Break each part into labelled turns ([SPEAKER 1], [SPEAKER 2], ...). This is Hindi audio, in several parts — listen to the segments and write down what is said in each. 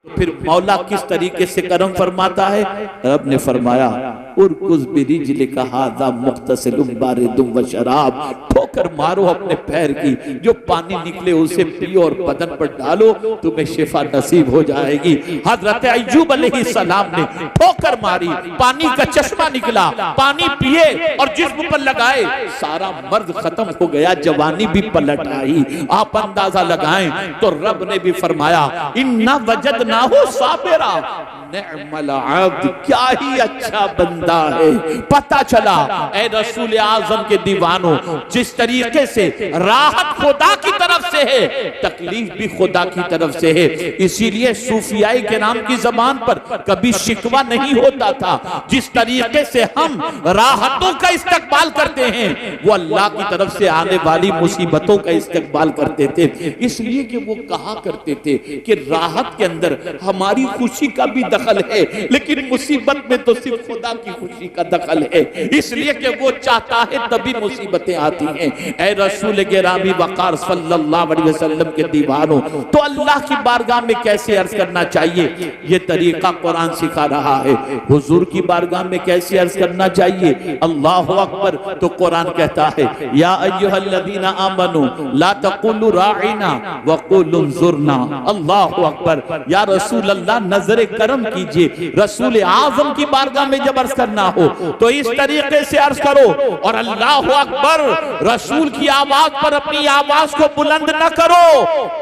[SPEAKER 1] फिर मौला किस तरीके से करम फरमाता है? रब ने फरमाया उरकुज़ बिरिजलिका हाज़ा मुग़तसिलुम बारिदुम व शराब, ठोकर मारो अपने पैर की, जो पानी निकले उसे पियो और बदन पर डालो, तुम्हें शिफा नसीब हो जाएगी। हजरत अय्यूब अलैहिस्सलाम ने ठोकर मारी, पानी का चश्मा निकला, पानी पिए और जिस्म पर लगाए, सारा मर्द खत्म हो गया, जवानी भी पलट आई। आप अंदाजा लगाएं तो रब ने भी फरमाया इन्ना वजदनाहु साबिरा निअमल अब्द, क्या ही अच्छा बंदा है। पता चला ऐ रसूल आज़म के दीवानों, जिस तरीके से राहत खुदा की तरफ से है, तकलीफ भी खुदा की तरफ से है। इसीलिए सूफियाई के नाम की जबान पर कभी शिकवा नहीं होता था। जिस तरीके से हम राहतों का इस्तकबाल करते हैं, वो अल्लाह की तरफ से आने वाली मुसीबतों का इस्तकबाल करते थे। इसलिए कि वो कहा करते थे कि राहत के अंदर हमारी खुशी का भी दखल है, लेकिन मुसीबत में तो सिर्फ खुदा की खुशी का दखल है। इसलिए कि वो चाहता है तभी मुसीबतें आती हैं। ऐ रसूल गिरामी वक़ार सल्लल्लाहु अलैहि वसल्लम के दीवानों, तो अल्लाह की बारगाह में कैसे अर्ज करना चाहिए, ये तरीका कुरान सिखा रहा है। हुजूर की बारगाह में कैसे अर्ज करना चाहिए, अल्लाहु अकबर, तो कुरान कहता है या अय्युहल्लज़ीना आमनू ला तक़ुलू राइना वक़ुलू उन्ज़ुरना। अल्लाहु अकबर, या रसूल अल्लाह नजर करम कीजिए। रसूल आज़म की बारगाह में जब अर्ज करना हो तो इस तरीके से अर्ज करो, और अल्लाहु अकबर, रसूल की आवाज पर अपनी आवाज को बुलंद न करो।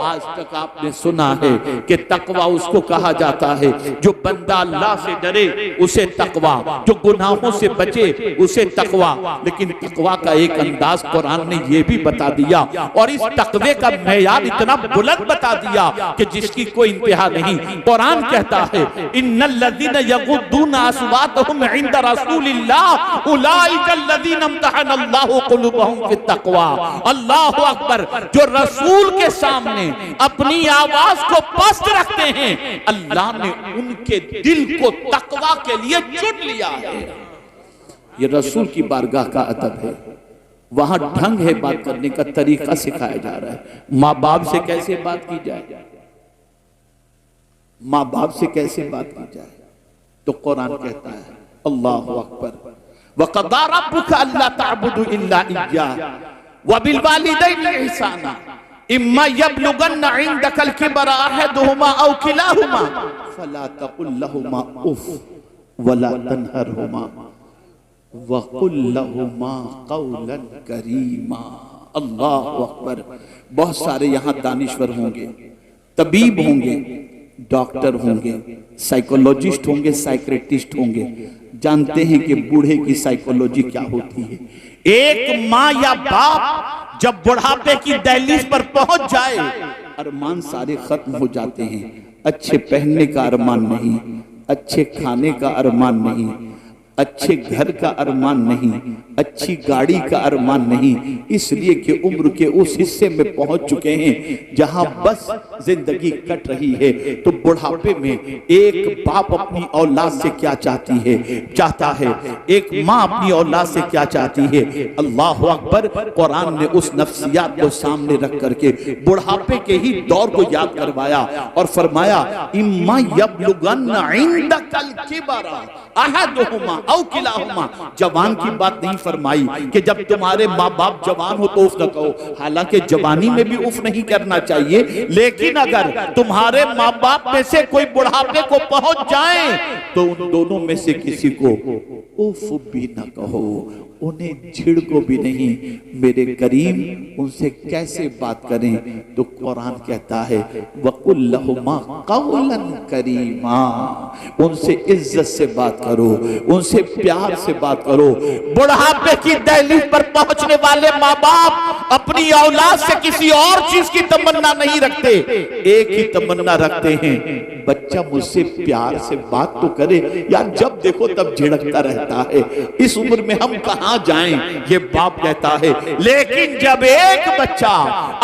[SPEAKER 1] आज तक आपने सुना है कि तकवा उसको कहा जाता है जो बंदा अल्लाह से डरे उसे तकवा, जो गुनाहों से बचे उसे तकवा। लेकिन तकवा का एक अंदाज कुरान ने यह भी बता दिया, और इस तकवे का मेयार इतना बुलंद बता दिया कि जिसकी कोई इंतहा नहीं। कुरान कहता है इन्नल्लज़ीना यग़ुद्दूना अस्वातहुम इंदा रसूलिल्लाह उलाइका अल्लज़ीना इम्तहनल्लाहु क़ुलूबहुम फित्तक़वा। अल्लाहु अकबर, जो रसूल के सामने अपनी आवाज को पस्त रखते हैं, अल्लाह ने उनके दिल को तकवा के लिए चुन लिया है। ये रसूल की बारगाह का अदब है। वहां ढंग है, बात करने का तरीका सिखाया जा रहा है। माँ बाप से कैसे बात की जाए, माँ बाप से कैसे बात की जाए, तो कुरान कहता है अल्लाहु अकबर वक़ज़ा रब्बुका अल्ला तअबुदू इल्ला इय्याह व बिल वालिदैनि इहसाना इम्मा यबलुगन्ना इंदकल किबरा अहदुहुमा औ किलाहुमा फला तक़ुल लहुमा उफ वला तनहरहुमा वक़ुल लहुमा क़ौलन करीमा। अल्लाहु अकबर। बहुत सारे यहाँ दानिश्वर होंगे, तबीब होंगे, डॉक्टर होंगे, साइकोलॉजिस्ट होंगे, साइक्रेटिस्ट होंगे, जानते हैं कि बूढ़े की साइकोलॉजी क्या होती है। एक माँ या बाप जब बुढ़ापे की दहलीज पर पहुंच जाए, अरमान सारे खत्म हो जाते हैं। अच्छे पहनने का अरमान नहीं, अच्छे खाने का अरमान नहीं, अच्छे घर का अरमान नहीं, अच्छी गाड़ी का अरमान नहीं, इसलिए कि उम्र के उस हिस्से में पहुंच चुके हैं जहां बस जिंदगी कट रही है। तो बुढ़ापे में एक बाप अपनी औलाद से क्या चाहता है, एक माँ अपनी औलाद से क्या चाहती है। अल्लाहु अकबर। कुरान ने उस नफ्सियात को सामने रख करके बुढ़ापे के ही दौर को याद करवाया और फरमाया इम्मा यबलुगन्ना इंदकल किबरा अहदुहुमा औ किलाहुमा। जवान की बात नहीं फरमाई कि जब तुम्हारे माँ बाप जवान हो तो उफ न कहो, हालांकि जवानी में भी उफ नहीं करना चाहिए, लेकिन अगर तुम्हारे माँ बाप में से कोई बुढ़ापे को पहुंच जाए तो उन दोनों में से किसी को उफ भी न कहो, उन्हें छिड़को भी नहीं। मेरे करीम उनसे कैसे बात करें, तो कुरान कहता है वक़ुल लहुमा क़ौलन करीमा। उनसे इज्जत से बात करो, उनसे प्यार से बात करो। बुढ़ापे की दहलीज पर पहुंचने वाले माँ बाप अपनी औलाद से किसी और चीज की तमन्ना नहीं रखते, एक ही तमन्ना रखते हैं, बच्चा मुझसे प्यार से बात तो करे। यार जब देखो तब झिड़कता रहता है। इस उम्र में हम कहां कहां जाएं, ये बाप कहता है। लेकिन जब एक बच्चा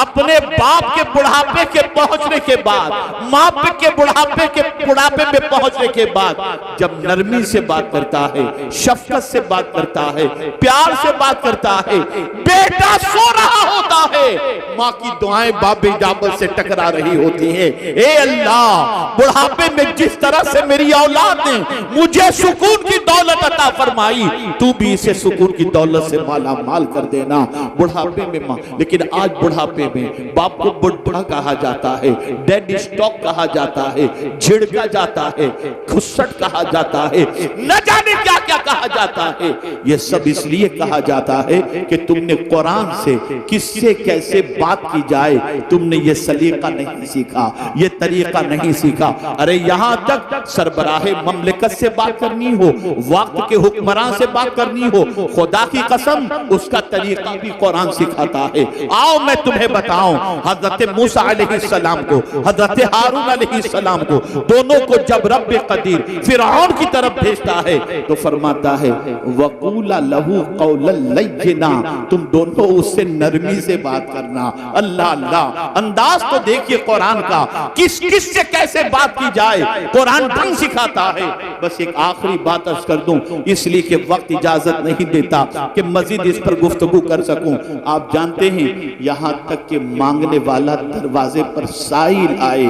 [SPEAKER 1] अपने बाप के बुढ़ापे के पहुंचने के बाद, माँ के बुढ़ापे में पहुंचने के बाद जब नरमी से बात करता है, शफकत से बात करता है, प्यार से बात करता है, बेटा सो रहा होता है, माँ की दुआएं बाप इजाबत से टकरा रही होती हैं। ए अल्लाह, बुढ़ापे में जिस तरह से मेरी औलाद ने मुझे सुकून की दौलत अता फरमाई, तू भी इसे सुकून की दौलत से माला माल कर देना। बुढ़ापे में माँ, लेकिन आज बुढ़ापे में बाप को बुढ़ा कहा जाता है, डेड स्टॉक कहा जाता है, झिड़का जाता है, खुसट कहा जाता है, न जाने क्या क्या कहा जाता है। यह सब इसलिए कहा जाता है कि तुमने कुरान से किससे कैसे बात की जाए तुमने ये सलीका नहीं सीखा, ये तरीका नहीं सीखा। अरे यहां तक सरबराहे ममलिकत से बात करनी हो, वक्त के हुक्मरान से बात करनी हो, खुदा की कसम उसका तरीका भी कुरान सिखाता है। आओ मैं तुम्हें बताऊं, हजरत मूसा अलैहिस्सलाम को, हजरत हारून अलैहिस्सलाम को, दोनों को जब रब्बे कदीर फिरौन की तरफ भेजता है तो फरमाता है वकूला लहू कौलन लय्यिना, तुम दोनों उससे नरमी से बात करना। अल्लाह अल्लाह, अंदाज तो देखिए कुरान का, किस किस से कैसे बात की जाए, कुरान ढंग सिखाता है। बस एक आखिरी बात अर्ज कर दूं, इसलिए कि वक्त इजाजत नहीं देता कि मजीद इस पर गुफ्तगू कर सकूं। आप जानते हैं यहां तक कि मांगने वाला दरवाजे पर साइल आए,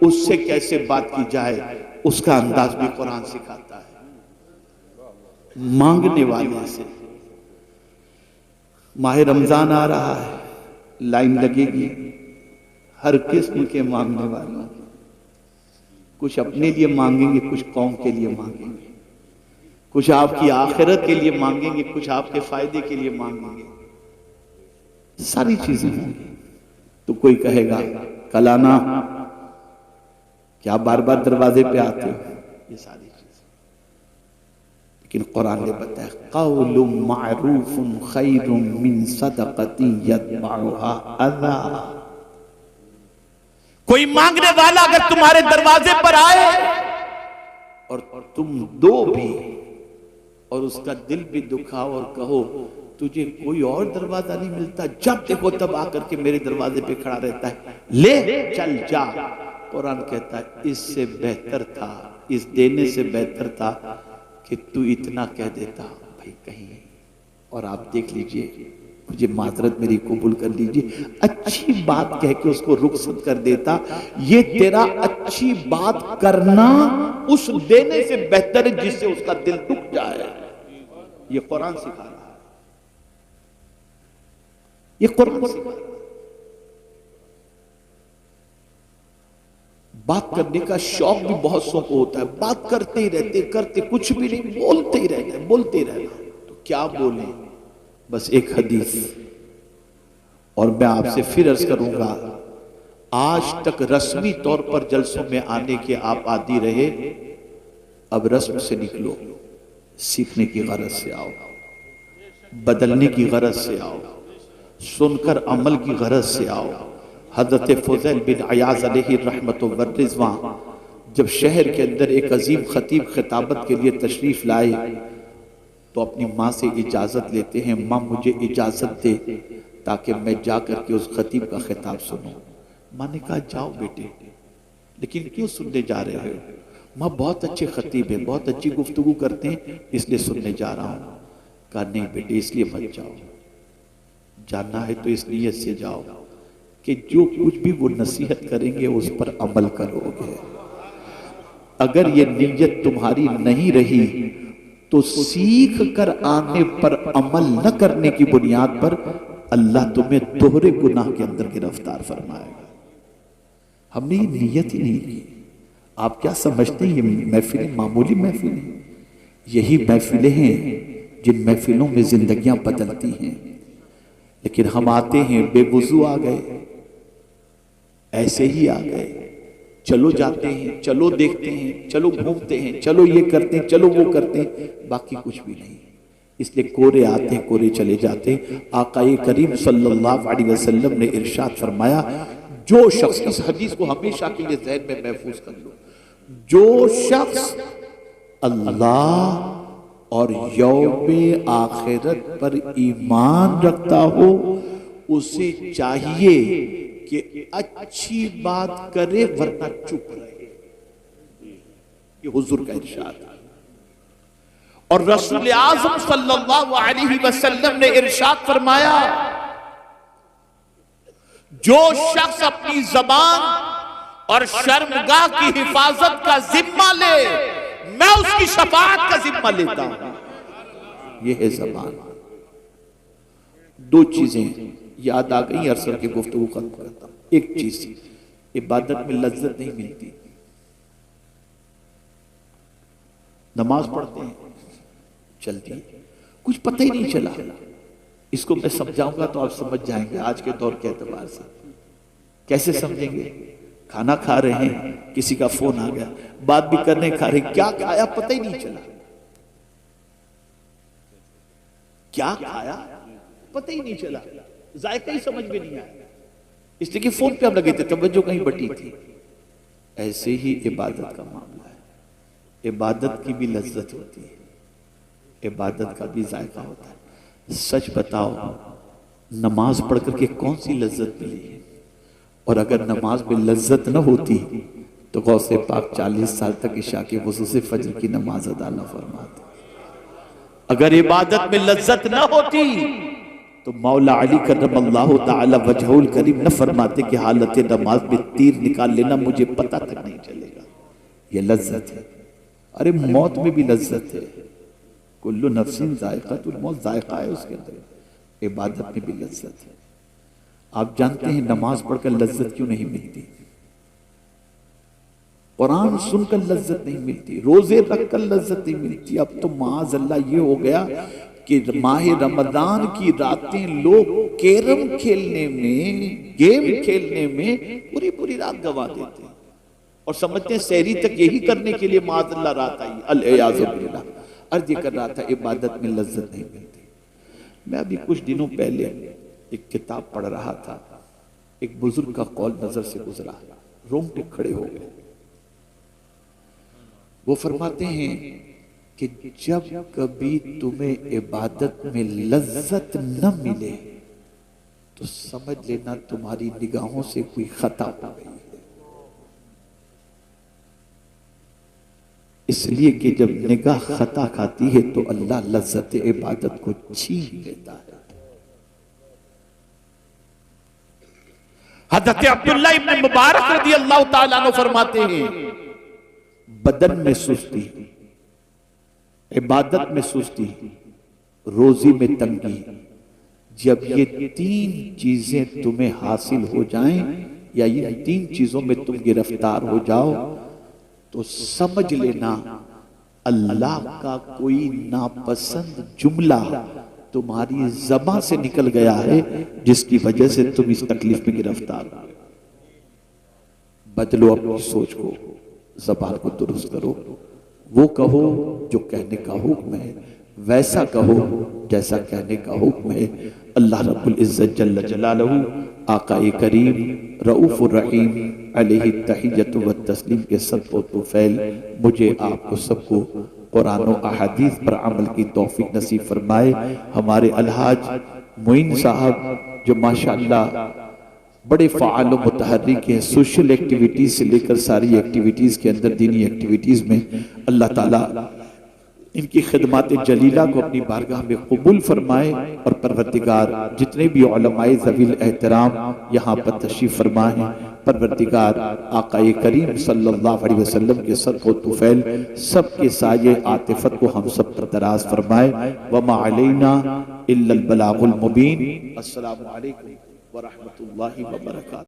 [SPEAKER 1] उससे कैसे बात की जाए उसका अंदाज भी कुरान सिखाता है। मांगने वाले से, माह रमजान आ रहा है, लाइन लगेगी हर किस्म के मांगने वालों, कुछ अपने लिए मांगेंगे, कुछ कौम के लिए मांगेंगे, कुछ आपकी आखिरत के लिए मांगेंगे, कुछ आपके फायदे के लिए मांगेंगे, सारी चीजें होंगी। तो कोई कहेगा कलाना क्या बार बार दरवाजे पे आते हो, ये सारी चीजें। लेकिन कुरान ने बताया क़ौलुम मारूफुन खैरुम मिन सदक़तिन यतबउहा अज़ा। कोई मांगने वाला अगर तुम्हारे दरवाजे पर आए और तुम दो भी और उसका दिल भी दुखाओ और कहो तुझे कोई और दरवाजा नहीं मिलता, जब देखो तब आकर के मेरे दरवाजे पे खड़ा रहता है, ले चल जा। कुरान कहता है इससे बेहतर था, इस देने से बेहतर था कि तू इतना कह देता भाई कहीं, और आप देख लीजिए, मुझे माजरत मेरी कबूल कर लीजिए, अच्छी बात कह के उसको रुखसत कर देता। ये तेरा अच्छी बात करना उस देने से बेहतर है जिससे उसका दिल दुख जाए। ये कुरान सिखा रहा है, ये कुरान सिखा रहा है। बात करने का शौक भी बहुत शौक होता है, बात करते ही रहते, करते कुछ भी नहीं, बोलते ही रहते, बोलते ही रहते। तो क्या बोले, बस एक हदीस, और मैं आपसे फिर अर्ज करूंगा, आज तक रस्मी तौर पर जलसों में आने के आप आदी रहे, अब रस्म से निकलो, सीखने की गरज से आओ, बदलने की गरज से आओ, सुनकर अमल की गरज से आओ। हजरत फुज़ैल बिन अयाज़ अलैहि रहमतुल्लाह व रिज़वान जब शहर के अंदर एक अजीम खतीब खिताबत के लिए तशरीफ लाए तो अपनी माँ से इजाज़त लेते हैं, माँ मुझे इजाज़त दे ताकि मैं जा करके उस खतीब का खिताब सुनूं। माँ ने कहा जाओ बेटे, लेकिन क्यों सुनने जा रहे हो? माँ बहुत अच्छे खतीब है, बहुत अच्छी गुफ्तगू करते हैं, इसलिए सुनने जा रहा हूँ। कहा नहीं बेटे इसलिए मत जाओ, जानना है तो इस नीयत से जाओ कि जो कुछ भी वो नसीहत करेंगे उस पर अमल करोगे। अगर ये नीयत तुम्हारी नहीं रही तो सीख कर आने पर अमल न करने की बुनियाद पर अल्लाह तुम्हें दोहरे गुनाह के अंदर गिरफ्तार फरमाएगा। हमने ये नीयत ही नहीं की। आप क्या समझते हैं ये महफिलें मामूली महफिलें? यही महफिलें हैं जिन महफिलों में जिंदगियां बदलती हैं। लेकिन हम आते हैं बेवुजू आ गए, ऐसे ही आ गए, चलो जाते हैं, चलो देखते हैं, चलो घूमते हैं, चलो ये करते हैं, चलो वो करते हैं, बाकी कुछ भी नहीं। इसलिए कोरे आते हैं, कोरे चले जाते हैं। आकाए करीम सल्लल्लाहु अलैहि वसल्लम ने इरशाद फरमाया, जो शख्स, इस हदीस को हमेशा के लिए जहन में महफूज कर लो, जो शख्स अल्लाह और यौमे आखिरत पर ईमान रखता हो, उसे चाहिए कि अच्छी बात करे वरना चुप रहे। ये हुजूर का इरशाद है। और रसूल आज़म सल्लल्लाहु अलैहि वसल्लम ने इरशाद फरमाया, जो शख्स अपनी जबान और शर्मगाह की हिफाजत का जिम्मा ले, मैं उसकी शफाअत का जिम्मा लेता हूं। यह है जबान। दो चीजें याद आ गई, अरसर की गुफ्तगू खत्म करता हूं। एक चीज, इबादत में लज्जत नहीं मिलती। नमाज पढ़ते हैं, चलती कुछ पता ही नहीं चला। इसको मैं समझाऊंगा तो आप समझ जाएंगे आज के दौर के एतबार से। कैसे समझेंगे? खाना खा रहे हैं, किसी का फोन आ गया, बात भी करने खा रहे, क्या खाया पता ही नहीं चला। क्या खाया पता ही नहीं चला, जायका ही समझ में नहीं आया, इसलिए कि फोन पे हम लगे थे, तवज्जो कहीं बटी थी। ऐसे ही इबादत का मामला है। इबादत की भी लज्जत होती है, इबादत का भी जायका होता है। सच बताओ, नमाज पढ़ करके कौन सी लज्जत मिली है? और अगर नमाज में लज्जत न होती तो गौसे पाक 40 साल तक इशा के वज़ू से फजर की नमाज अदा न फरमाते। अगर इबादत में लज्जत न होती तो मौला अली करमल्लाहु ताला वजहुल करीम न फरमाते कि हालत नमाज में तीर निकाल लेना मुझे पता तक नहीं चलेगा। यह लज्जत है। अरे मौत में भी लज्जत है। कुल्लु नफ्सिन जायकातुल मौत, जायका है उसके अंदर। इबादत में भी लज्जत है। आप जानते हैं नमाज पढ़कर लज्जत क्यों नहीं मिलती? कुरान सुनकर लज्जत नहीं मिलती, रोजे रखकर लज्जत नहीं मिलती। अब तो माअज़ल्लाह ये हो गया कि माह रमजान की रातें लोग कैरम खेलने में, गेम खेलने में पूरी पूरी रात गवा देते हैं और समझते हैं सहरी तक यही करने के लिए माअज़ल्लाह रात आई। अल-इयाज़ु अर्ज कर रहा था, इबादत में लज्जत नहीं मिलती। मैं अभी कुछ दिनों पहले एक किताब पढ़ रहा था, एक बुजुर्ग का कौल नजर से गुजरा, रोंगटे खड़े हो गए। वो फरमाते हैं कि जब कभी तुम्हें इबादत में लज्जत न मिले तो समझ लेना तुम्हारी निगाहों से कोई खता हो गई है। इसलिए कि जब निगाह खता खाती है तो अल्लाह लज्जत इबादत को छीन लेता है। हज़रत अब्दुल्लाह इब्न मुबारक रज़ियल्लाहु ताला अन्हु फरमाते हैं, बदन में सुस्ती, इबादत में सुस्ती, रोजी में तंगी, जब ये तीन चीजें तुम्हें हासिल हो जाएं या ये तीन चीजों में तुम गिरफ्तार हो जाओ तो समझ लेना अल्लाह का कोई नापसंद जुमला तुम्हारी ज़बान से निकल गया है, जिसकी वजह से तुम इस तकलीफ में गिरफ्तार हो। बदलो अपनी सोच को, ज़बान को दुरुस्त करो, वो कहो जो कहने का हुक्म है, वैसा कहो जैसा कहने का हुक्म है। अल्लाह रब्बुल इज्जत जल्ल जलालहू, आकाए करीम रऊफुर रहीम अलैहि तहियतु व तस्लीम के सदक़ो तुफ़ैल मुझे आपको सबको कुरान और अहादीस पर अमल की तौफीक नसीब फरमाए। हमारे अलहाज मोइन साहब जो माशाअल्लाह बड़े फ़आल व मुतहर्रिक हैं, सोशल एक्टिविटीज़ से लेकर सारी एक्टिविटीज़ के अंदर दीनी एक्टिविटीज़ में, अल्लाह ताला इनकी खिदमात जलीला को अपनी बारगाह में कबूल फरमाए। और परवरदिगार जितने भी उलमाए ज़वील एहतराम यहाँ पर तशरीफ़ फरमा हैं, परवरदिगार आकाए करीम सल्लल्लाहु अलैहि वसल्लम के सदक़ो तुफ़ैल सबके साये आतिफत को हम सब पर दराज फरमाए। वमा अलैना इल्लल बलागुल मुबीन। अस्सलामु अलैकुम व रहमतुल्लाहि व बरकातुहू।